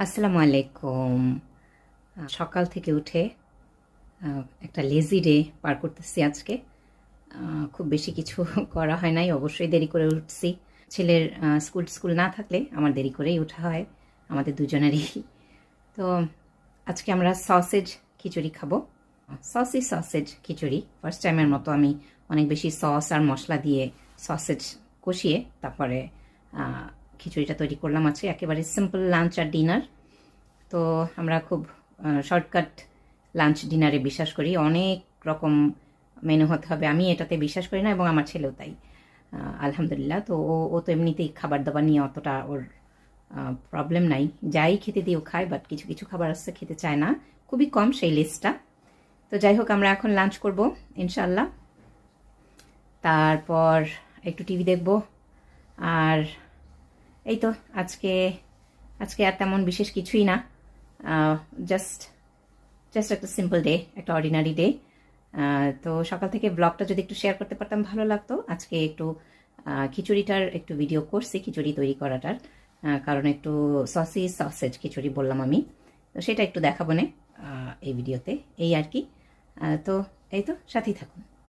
আসসালামু আলাইকুম। সকাল থেকে উঠে একটা লেজি ডে পার করতেছি আজকে। খুব বেশি কিছু করা হয় নাই, অবশ্যই দেরি করে উঠছি। ছেলের স্কুল না থাকলে আমার দেরি করেই ওঠা হয়, আমাদের দুজনেরই। তো আজকে আমরা সসেজ খিচুড়ি খাবো। সসেজ খিচুড়ি ফার্স্ট টাইমের মতো আমি অনেক বেশি সস আর মশলা দিয়ে সসেজ কষিয়ে তারপরে খিচুড়িটা তৈরি করলাম। আজকে একেবারে সিম্পল লাঞ্চ আর ডিনার। তো আমরা খুব শর্টকাট লাঞ্চ ডিনারে বিশ্বাস করি, অনেক রকম মেনু হতে হবে আমি এটাতে বিশ্বাস করি না, এবং আমার ছেলেও তাই। আলহামদুলিল্লাহ। তো ও তো এমনিতেই খাবার দাবার নিয়ে অতটা ওর প্রবলেম নাই, যাই খেতে দিয়েও খায়, বাট কিছু কিছু খাবার আসছে খেতে চায় না, খুবই কম সেই লিস্টটা। তো যাই হোক, আমরা এখন লাঞ্চ করব ইনশাল্লাহ। তারপর একটু টিভি দেখব। আর এই তো আজকে আজকে আর তেমন বিশেষ কিছুই না, জাস্ট জাস্ট একটা সিম্পল ডে, একটা অর্ডিনারি ডে। তো সকাল থেকে ব্লগটা যদি একটু শেয়ার করতে পারতাম ভালো লাগতো। আজকে একটু খিচুড়িটার একটু ভিডিও করছি, খিচুড়ি তৈরি করাটার, কারণ একটু সসেজ খিচুড়ি বললাম আমি, তো সেটা একটু দেখাবো না এই ভিডিওতে, এই আর কি। তো এই তো সাথেই থাকুন।